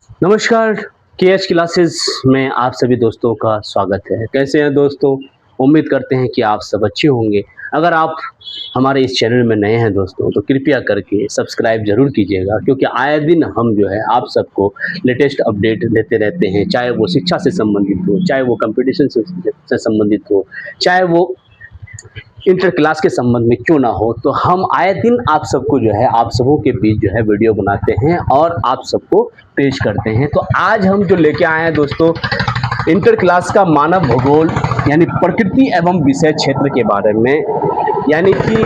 नमस्कार। KH classes में आप सभी दोस्तों का स्वागत है। कैसे हैं दोस्तों? उम्मीद करते हैं कि आप सब अच्छे होंगे। अगर आप हमारे इस चैनल में नए हैं दोस्तों, तो कृपया करके सब्सक्राइब ज़रूर कीजिएगा, क्योंकि आए दिन हम जो है आप सबको लेटेस्ट अपडेट देते रहते हैं, चाहे वो शिक्षा से संबंधित हो, चाहे वो कॉम्पिटिशन से संबंधित हो, चाहे वो इंटर क्लास के संबंध में क्यों ना हो। तो हम आए दिन आप सबको जो है आप सबों के बीच जो है वीडियो बनाते हैं और आप सबको पेश करते हैं। तो आज हम जो लेके आए हैं दोस्तों, इंटर क्लास का मानव भूगोल यानी प्रकृति एवं विषय क्षेत्र के बारे में, यानी कि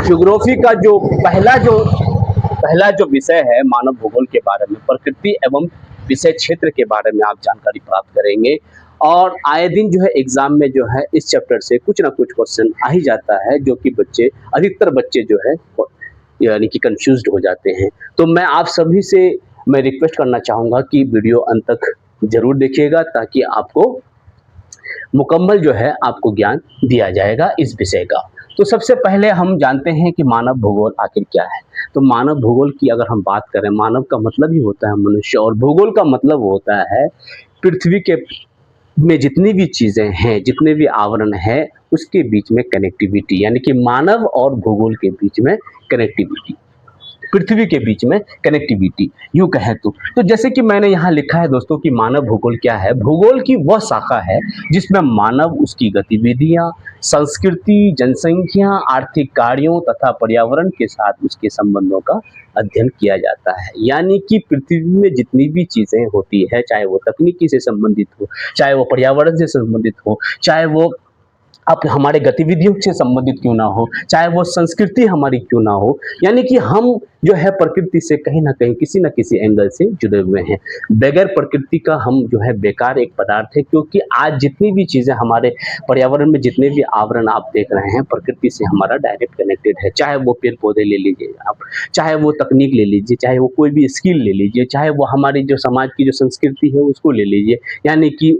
ज्योग्राफी का जो पहला जो विषय है मानव भूगोल के बारे में, प्रकृति एवं विषय क्षेत्र के बारे में आप जानकारी प्राप्त करेंगे। और आए दिन जो है एग्जाम में जो है इस चैप्टर से कुछ ना कुछ क्वेश्चन आ ही जाता है, जो कि अधिकतर बच्चे जो है यानी कि कंफ्यूज्ड हो जाते हैं। तो मैं रिक्वेस्ट करना चाहूँगा कि वीडियो अंत तक ज़रूर देखिएगा, ताकि आपको मुकम्मल जो है आपको ज्ञान दिया जाएगा इस विषय का। तो सबसे पहले हम जानते हैं कि मानव भूगोल आखिर क्या है। तो मानव भूगोल की अगर हम बात करें, मानव का मतलब ही होता है मनुष्य, और भूगोल का मतलब होता है पृथ्वी के में जितनी भी चीज़ें हैं, जितने भी आवरण हैं, उसके बीच में कनेक्टिविटी, यानी कि मानव और भूगोल के बीच में कनेक्टिविटी, पृथ्वी के बीच में कनेक्टिविटी यूँ कहें तो जैसे कि मैंने यहाँ लिखा है दोस्तों कि मानव भूगोल क्या है। भूगोल की वह शाखा है जिसमें मानव, उसकी गतिविधियाँ, संस्कृति, जनसंख्या, आर्थिक कार्यों तथा पर्यावरण के साथ उसके संबंधों का अध्ययन किया जाता है। यानी कि पृथ्वी में जितनी भी चीज़ें होती है, चाहे वो तकनीकी से संबंधित हो, चाहे वो पर्यावरण से संबंधित हो, चाहे वो अब हमारे गतिविधियों से संबंधित क्यों ना हो, चाहे वो संस्कृति हमारी क्यों ना हो, यानी कि हम जो है प्रकृति से कहीं न कहीं किसी न किसी एंगल से जुड़े हुए हैं। बगैर प्रकृति का हम जो है बेकार एक पदार्थ है, क्योंकि आज जितनी भी चीज़ें हमारे पर्यावरण में, जितने भी आवरण आप देख रहे हैं, प्रकृति से हमारा डायरेक्ट कनेक्टेड है। चाहे वो पेड़-पौधे ले लीजिए आप, चाहे वो तकनीक ले लीजिए, चाहे वो कोई भी स्किल ले लीजिए, चाहे वो हमारी जो समाज की जो संस्कृति है उसको ले लीजिए, यानी कि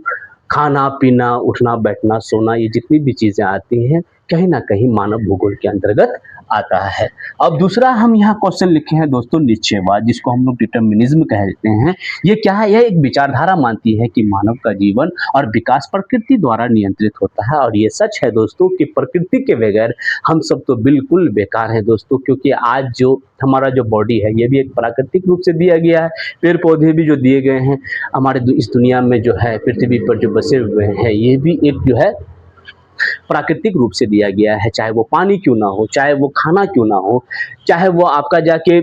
खाना-पीना, उठना-बैठना, सोना, ये जितनी भी चीज़ें आती हैं, कहीं न कहीं मानव भूगोल के अंतर्गत आता है। अब दूसरा हम यहाँ क्वेश्चन लिखे हैं दोस्तों, निश्चयवाद, जिसको हम लोग डिटर्मिनिज़्म कहते हैं। ये क्या है? यह एक विचारधारा मानती है कि मानव का जीवन और विकास प्रकृति द्वारा नियंत्रित होता है। और ये सच है दोस्तों कि प्रकृति के बगैर हम सब तो बिल्कुल बेकार हैं दोस्तों, क्योंकि आज जो हमारा जो बॉडी है, ये भी एक प्राकृतिक रूप से दिया गया है। पेड़-पौधे भी जो दिए गए हैं, हमारे इस दुनिया में जो है पृथ्वी पर जो बसे हुए हैं, ये भी एक जो है प्राकृतिक रूप से दिया गया है। चाहे वो पानी क्यों ना हो, चाहे वो खाना क्यों ना हो, चाहे वो आपका जाके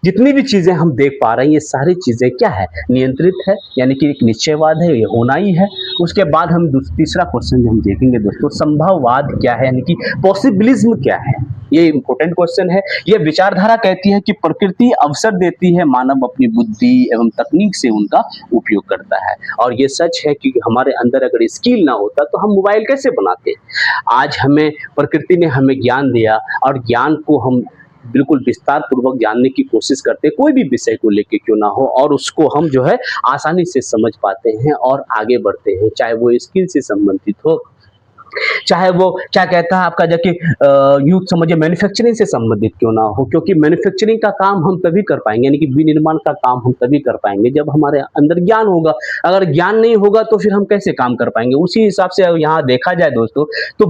जितनी भी चीज़ें हम देख पा रहे हैं, ये सारी चीज़ें क्या है? नियंत्रित है, यानी कि एक निश्चयवाद है, ये होना ही है। उसके बाद हम तीसरा क्वेश्चन जो हम देखेंगे दोस्तों, संभववाद क्या है, यानी कि पॉसिबिलिज्म क्या है? ये इम्पोर्टेंट क्वेश्चन है। ये विचारधारा कहती है कि प्रकृति अवसर देती है, मानव अपनी बुद्धि एवं तकनीक से उनका उपयोग करता है। और ये सच है कि हमारे अंदर अगर स्किल ना होता तो हम मोबाइल कैसे बनाते? आज हमें प्रकृति ने हमें ज्ञान दिया, और ज्ञान को हम बिल्कुल विस्तार पूर्वक जानने की कोशिश करते हैं, कोई भी विषय को लेके क्यों ना हो, और उसको हम जो है आसानी से समझ पाते हैं और आगे बढ़ते हैं, चाहे वो स्किल से संबंधित हो, चाहे वो क्या कहता है आपका जाके यूँ समझिए मैन्युफैक्चरिंग से संबंधित क्यों ना हो, क्योंकि मैन्युफैक्चरिंग का काम हम तभी कर पाएँगे, यानी कि विनिर्माण का काम हम तभी कर पाएँगे जब हमारे अंदर ज्ञान होगा। अगर ज्ञान नहीं होगा तो फिर हम कैसे काम कर पाएँगे? उसी हिसाब से यहाँ देखा जाए दोस्तों, तो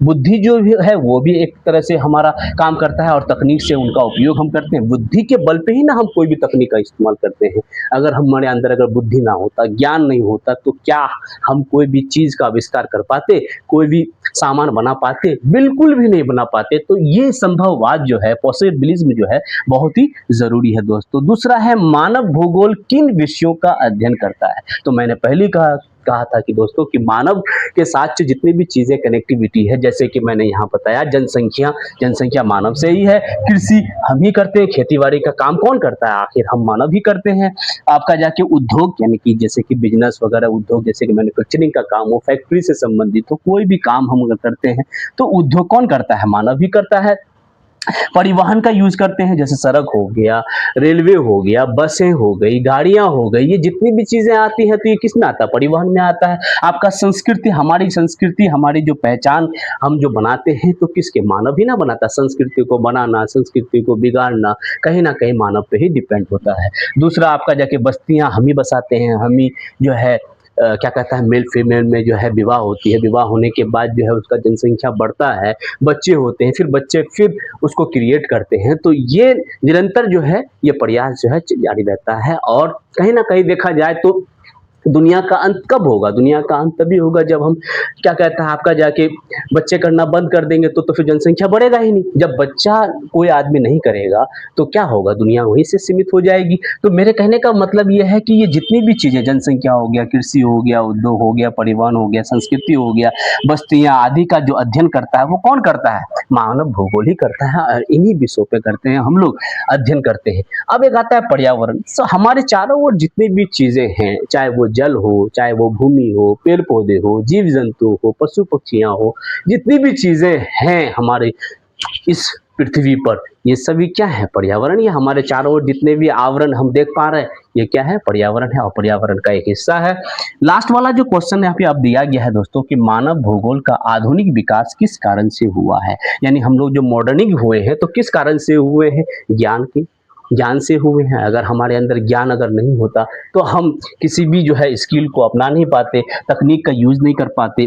बुद्धि जो भी है वो भी एक तरह से हमारा काम करता है, और तकनीक से उनका उपयोग हम करते हैं। बुद्धि के बल पे ही ना हम कोई भी तकनीक का इस्तेमाल करते हैं। अगर हमारे अंदर अगर बुद्धि ना होता, ज्ञान नहीं होता, तो क्या हम कोई भी चीज़ का आविष्कार कर पाते? कोई भी सामान बना पाते? बिल्कुल भी नहीं बना पाते। तो ये संभववाद जो है, पॉसिबिलिज्म जो है, बहुत ही ज़रूरी है दोस्तों। दूसरा है, मानव भूगोल किन विषयों का अध्ययन करता है? तो मैंने पहले ही कहा था कि दोस्तों कि मानव के साथ जो जितनी भी चीज़ें कनेक्टिविटी है, जैसे कि मैंने यहाँ बताया जनसंख्या मानव से ही है, कृषि हम ही करते हैं, खेती-बाड़ी का काम कौन करता है? आखिर हम मानव ही करते हैं। आपका जाके उद्योग, यानी कि जैसे कि बिज़नेस वगैरह उद्योग, जैसे कि मैन्युफैक्चरिंग का काम हो, फैक्ट्री से संबंधित हो, कोई भी काम हम अगर करते हैं, तो उद्योग कौन करता है? मानव ही करता है। परिवहन का यूज करते हैं, जैसे सड़क हो गया, रेलवे हो गया, बसें हो गई, गाड़ियां हो गई, ये जितनी भी चीजें आती हैं तो ये किस में आता है? परिवहन में आता है। आपका संस्कृति, हमारी जो पहचान हम जो बनाते हैं तो किसके? मानव ही ना बनाता। संस्कृति को बनाना, संस्कृति को बिगाड़ना कहीं ना कहीं मानव पे ही डिपेंड होता है। दूसरा, आपका जाके बस्तियां हम ही बसाते हैं, हम ही जो है क्या कहता है, मेल फीमेल में जो है विवाह होती है, विवाह होने के बाद जो है उसका जनसंख्या बढ़ता है, बच्चे होते हैं, फिर बच्चे फिर उसको क्रिएट करते हैं, तो ये निरंतर जो है ये प्रयास जो है जारी रहता है। और कहीं ना कहीं देखा जाए तो दुनिया का अंत कब होगा? दुनिया का अंत तभी होगा जब हम क्या कहता है, आपका जाके बच्चे करना बंद कर देंगे तो फिर जनसंख्या बढ़ेगा ही नहीं। जब बच्चा कोई आदमी नहीं करेगा तो क्या होगा? दुनिया वहीं से सीमित हो जाएगी। तो मेरे कहने का मतलब ये है कि ये जितनी भी चीजें, जनसंख्या हो गया, कृषि हो गया, उद्योग हो गया, परिवहन हो गया, संस्कृति हो गया, बस्तियां आदि का जो अध्ययन करता है वो कौन करता है? मानव भूगोल ही करता है। और इन्हीं विषयों पे करते हैं हम लोग, अध्ययन करते हैं। अब एक आता है पर्यावरण। हमारे चारों ओर जितनी भी चीजें हैं, चाहे वो जल हो, चाहे वो भूमि हो, पेड़ पौधे हो, जीव जंतु हो, पशु पक्षियां हो, जितनी भी चीजें हैं हमारे इस पृथ्वी पर, ये सभी क्या है? पर्यावरण। ये हमारे चारों ओर जितने भी आवरण हम देख पा रहे हैं, ये क्या है? पर्यावरण है, और पर्यावरण का एक हिस्सा है। लास्ट वाला जो क्वेश्चन यहाँ पे अब दिया गया है दोस्तों, कि मानव भूगोल का आधुनिक विकास किस कारण से हुआ है? यानी हम लोग जो मॉडर्निंग हुए हैं तो किस कारण से हुए हैं? ज्ञान से हुए हैं। अगर हमारे अंदर ज्ञान अगर नहीं होता तो हम किसी भी जो है स्किल को अपना नहीं पाते, तकनीक का यूज नहीं कर पाते,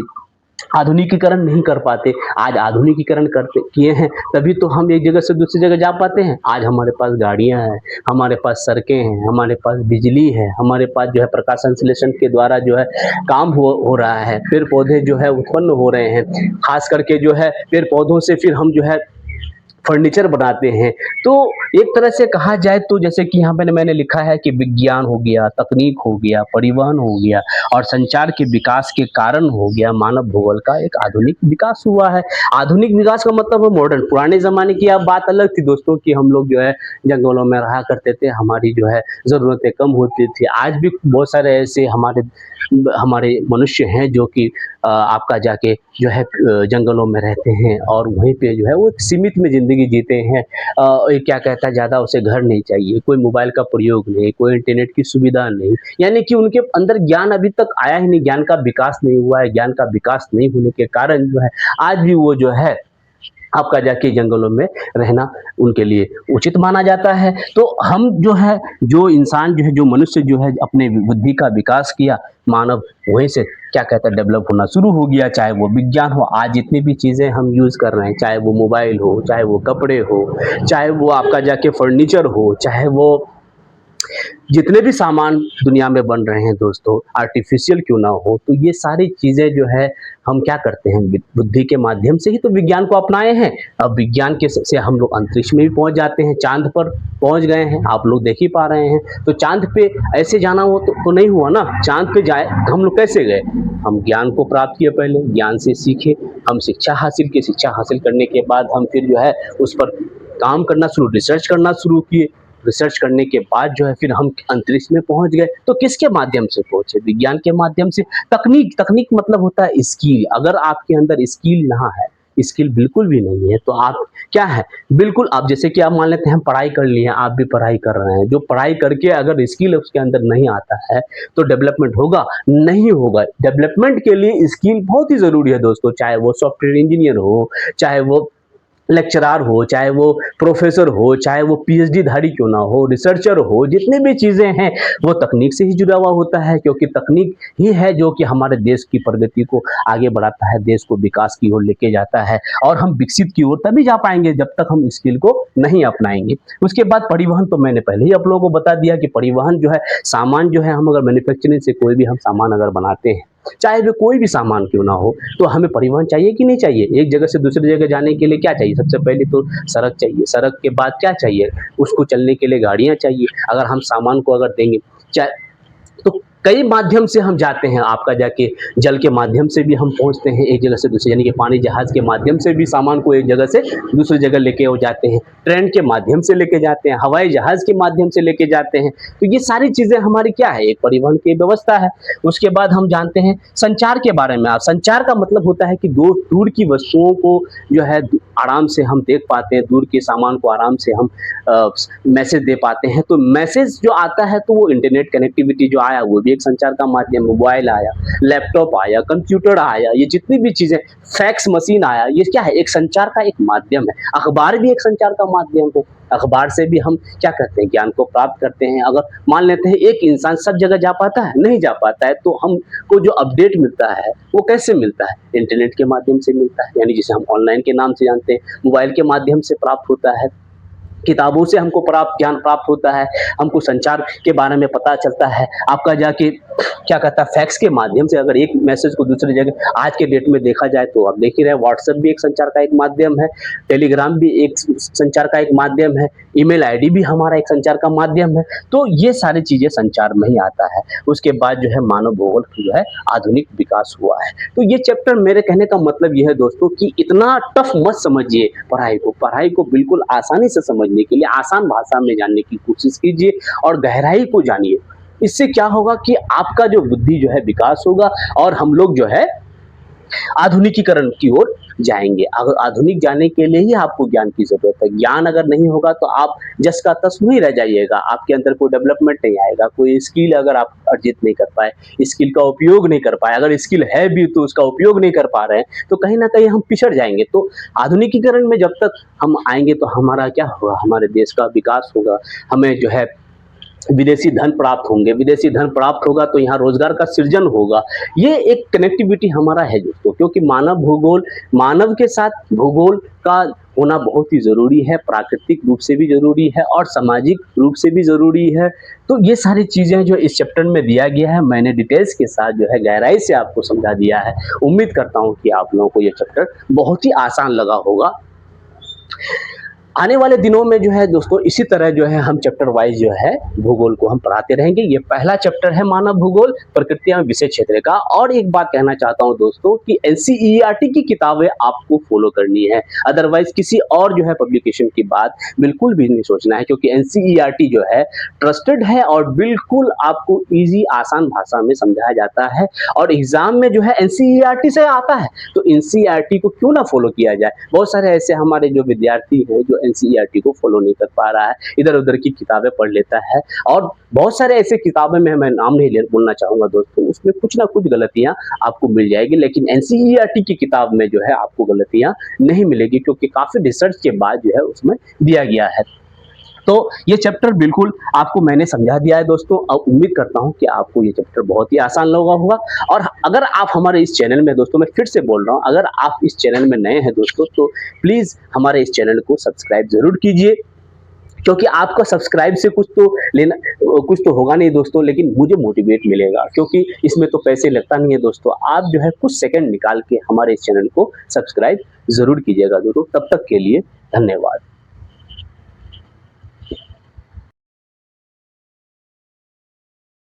आधुनिकीकरण नहीं कर पाते। आज आधुनिकीकरण करते किए हैं तभी तो हम एक जगह से दूसरी जगह जा पाते हैं। आज हमारे पास गाड़ियां हैं, हमारे पास सड़कें हैं, हमारे पास बिजली है, हमारे पास जो है प्रकाश संश्लेषण के द्वारा जो है काम हो रहा है, पेड़ पौधे जो है उत्पन्न हो रहे हैं। खास करके जो है पेड़ पौधों से फिर हम जो है फर्नीचर बनाते हैं। तो एक तरह से कहा जाए तो जैसे कि यहाँ पे मैंने लिखा है कि विज्ञान हो गया, तकनीक हो गया, परिवहन हो गया और संचार के विकास के कारण हो गया मानव भूगोल का एक आधुनिक विकास हुआ है। आधुनिक विकास का मतलब है मॉडर्न। पुराने जमाने की अब बात अलग थी दोस्तों, कि हम लोग जो है जंगलों में रहा करते थे, हमारी जो है ज़रूरतें कम होती थी। आज भी बहुत सारे ऐसे हमारे मनुष्य हैं जो कि आपका जाके जो है जंगलों में रहते हैं और वहीं पे जो है वो सीमित में ज़िंदगी जीते हैं। ये क्या कहता है, ज़्यादा उसे घर नहीं चाहिए, कोई मोबाइल का प्रयोग नहीं, कोई इंटरनेट की सुविधा नहीं, यानी कि उनके अंदर ज्ञान अभी तक आया ही नहीं, ज्ञान का विकास नहीं हुआ है। ज्ञान का विकास नहीं होने के कारण जो है आज भी वो जो है आपका जाके जंगलों में रहना उनके लिए उचित माना जाता है। तो हम जो है, जो इंसान जो है, जो मनुष्य जो है अपने बुद्धि का विकास किया, मानव वहीं से क्या कहता है डेवलप होना शुरू हो गया। चाहे वो विज्ञान हो, आज जितनी भी चीज़ें हम यूज़ कर रहे हैं, चाहे वो मोबाइल हो, चाहे वो कपड़े हो, चाहे वो आपका जाके फर्नीचर हो, चाहे वो जितने भी सामान दुनिया में बन रहे हैं दोस्तों, आर्टिफिशियल क्यों ना हो, तो ये सारी चीज़ें जो है हम क्या करते हैं, बुद्धि के माध्यम से ही तो विज्ञान को अपनाए हैं। अब विज्ञान के से हम लोग अंतरिक्ष में भी पहुंच जाते हैं, चांद पर पहुंच गए हैं, आप लोग देख ही पा रहे हैं। तो चांद पे ऐसे जाना हो तो नहीं हुआ ना। चांद पे जाए हम लोग कैसे गए? हम ज्ञान को प्राप्त किए, पहले ज्ञान से सीखे, हम शिक्षा हासिल की, शिक्षा हासिल करने के बाद हम फिर जो है उस पर काम करना शुरू, रिसर्च करना शुरू किए। रिसर्च करने के बाद जो है फिर हम अंतरिक्ष में पहुंच गए। तो किसके माध्यम से पहुंचे? विज्ञान के माध्यम से। तकनीक मतलब होता है स्किल। अगर आपके अंदर स्किल ना है, स्किल बिल्कुल भी नहीं है, तो आप क्या है, बिल्कुल आप जैसे कि आप मान लेते हैं पढ़ाई कर लिए हैं, आप भी पढ़ाई कर रहे हैं, जो पढ़ाई करके अगर स्किल उसके अंदर नहीं आता है तो डेवलपमेंट होगा? नहीं होगा। डेवलपमेंट के लिए स्किल बहुत ही जरूरी है दोस्तों, चाहे वो सॉफ्टवेयर इंजीनियर हो, चाहे वो लेक्चरार हो, चाहे वो प्रोफेसर हो, चाहे वो पीएचडी धारी क्यों ना हो, रिसर्चर हो, जितनी भी चीज़ें हैं वो तकनीक से ही जुड़ा हुआ होता है। क्योंकि तकनीक ही है जो कि हमारे देश की प्रगति को आगे बढ़ाता है, देश को विकास की ओर लेके जाता है। और हम विकसित की ओर तभी जा पाएंगे जब तक हम स्किल को नहीं अपनाएंगे। उसके बाद परिवहन, तो मैंने पहले ही आप लोगों को बता दिया कि परिवहन जो है, सामान जो है, हम अगर मैन्युफैक्चरिंग से कोई भी हम सामान अगर बनाते हैं, चाहे वो कोई भी सामान क्यों ना हो, तो हमें परिवहन चाहिए कि नहीं चाहिए? एक जगह से दूसरी जगह जाने के लिए क्या चाहिए? सबसे पहले तो सड़क चाहिए। सड़क के बाद क्या चाहिए? उसको चलने के लिए गाड़ियां चाहिए। अगर हम सामान को अगर देंगे, चाहे तो कई माध्यम से हम जाते हैं, आपका जाके जल के माध्यम से भी हम पहुंचते हैं एक जगह से दूसरी, यानी कि पानी जहाज के माध्यम से भी सामान को एक जगह से दूसरी जगह लेके वो जाते हैं, ट्रेन के माध्यम से लेके जाते हैं, हवाई जहाज के माध्यम से लेके जाते हैं। तो ये सारी चीजें हमारी क्या है, एक परिवहन की व्यवस्था है। उसके बाद हम जानते हैं संचार के बारे में। आप संचार का मतलब होता है कि दूर की वस्तुओं को जो है आराम से हम देख पाते हैं, दूर के सामान को आराम से हम मैसेज दे पाते हैं। तो मैसेज जो आता है तो वो इंटरनेट कनेक्टिविटी जो आया वो भी एक संचार का माध्यम, मोबाइल आया, लैपटॉप आया, कंप्यूटर आया, ये जितनी भी चीजें, फैक्स मशीन आया, ये क्या है, एक संचार का एक माध्यम है। अखबार भी एक संचार का माध्यम है। अखबार से भी हम क्या करते हैं, ज्ञान को प्राप्त करते हैं। अगर मान लेते हैं एक इंसान सब जगह जा पाता है, नहीं जा पाता है, तो हमको जो अपडेट मिलता है वो कैसे मिलता है, इंटरनेट के माध्यम से मिलता है, यानी जिसे हम ऑनलाइन के नाम से जानते हैं। मोबाइल के माध्यम से प्राप्त होता है, किताबों से हमको ज्ञान प्राप्त होता है, हमको संचार के बारे में पता चलता है। आपका जाके क्या कहता है, फैक्स के माध्यम से अगर एक मैसेज को दूसरी जगह, आज के डेट में देखा जाए तो आप देख ही रहे हैं, व्हाट्सएप भी एक संचार का एक माध्यम है, टेलीग्राम भी एक संचार का एक माध्यम है, ईमेल आईडी भी हमारा एक संचार का माध्यम है। तो ये सारी चीजें संचार में ही आता है। उसके बाद जो है मानव भूगोल जो है आधुनिक विकास हुआ है। तो ये चैप्टर, मेरे कहने का मतलब ये है दोस्तों कि इतना टफ मत समझिए पढ़ाई को बिल्कुल आसानी से समझने के लिए आसान भाषा में जानने की कोशिश कीजिए और गहराई को जानिए। इससे क्या होगा कि आपका जो बुद्धि जो है विकास होगा और हम लोग जो है आधुनिकीकरण की ओर जाएंगे। अगर आधुनिक जाने के लिए ही आपको ज्ञान की जरूरत है। ज्ञान अगर नहीं होगा तो आप जस का तस वही रह जाइएगा, आपके अंदर कोई डेवलपमेंट नहीं आएगा। कोई स्किल अगर आप अर्जित नहीं कर पाए, स्किल का उपयोग नहीं कर पाए, अगर स्किल है भी तो उसका उपयोग नहीं कर पा रहे हैं, तो कहीं ना कहीं हम पिछड़ जाएंगे। तो आधुनिकीकरण में जब तक हम आएंगे तो हमारा क्या होगा, हमारे देश का विकास होगा। हमें जो है विदेशी धन प्राप्त होंगे, विदेशी धन प्राप्त होगा तो यहाँ रोजगार का सृजन होगा। ये एक कनेक्टिविटी हमारा है दोस्तों, क्योंकि मानव के साथ भूगोल का होना बहुत ही जरूरी है, प्राकृतिक रूप से भी जरूरी है और सामाजिक रूप से भी जरूरी है। तो ये सारी चीजें जो इस चैप्टर में दिया गया है, मैंने डिटेल्स के साथ जो है गहराई से आपको समझा दिया है। उम्मीद करता हूँ कि आप लोगों को ये चैप्टर बहुत ही आसान लगा होगा। आने वाले दिनों में जो है दोस्तों इसी तरह जो है हम चैप्टर वाइज जो है भूगोल को हम पढ़ाते रहेंगे। ये पहला चैप्टर है मानव भूगोल प्रकृति एवं विषय क्षेत्र का। और एक बात कहना चाहता हूं दोस्तों कि एनसीईआरटी की किताबें आपको फॉलो करनी है, अदरवाइज किसी और जो है पब्लिकेशन की बात बिल्कुल भी नहीं सोचना है, क्योंकि एनसीईआरटी जो है ट्रस्टेड है और बिल्कुल आपको ईजी आसान भाषा में समझाया जाता है। और एग्जाम में जो है एनसीईआरटी से आता है, तो एनसीईआरटी को क्यों ना फॉलो किया जाए। बहुत सारे ऐसे हमारे जो विद्यार्थी हैं जो एनसीईआरटी को फॉलो नहीं कर पा रहा है, इधर उधर की किताबें पढ़ लेता है, और बहुत सारे ऐसे किताबें में मैं नाम नहीं बोलना चाहूंगा दोस्तों, उसमें कुछ ना कुछ गलतियां आपको मिल जाएगी, लेकिन एनसीईआरटी की किताब में जो है आपको गलतियां नहीं मिलेगी, क्योंकि काफी रिसर्च के बाद जो है उसमें दिया गया है। तो ये चैप्टर बिल्कुल आपको मैंने समझा दिया है दोस्तों, और उम्मीद करता हूं कि आपको ये चैप्टर बहुत ही आसान लगा होगा। और अगर आप हमारे इस चैनल में दोस्तों, मैं फिर से बोल रहा हूं, अगर आप इस चैनल में नए हैं दोस्तों तो प्लीज हमारे इस चैनल को सब्सक्राइब जरूर कीजिए, क्योंकि आपका सब्सक्राइब से कुछ तो होगा नहीं दोस्तों, लेकिन मुझे मोटिवेट मिलेगा, क्योंकि इसमें तो पैसे लगता नहीं है दोस्तों। आप जो है कुछ सेकंड निकाल के हमारे इस चैनल को सब्सक्राइब जरूर कीजिएगा दोस्तों। तब तक के लिए धन्यवाद।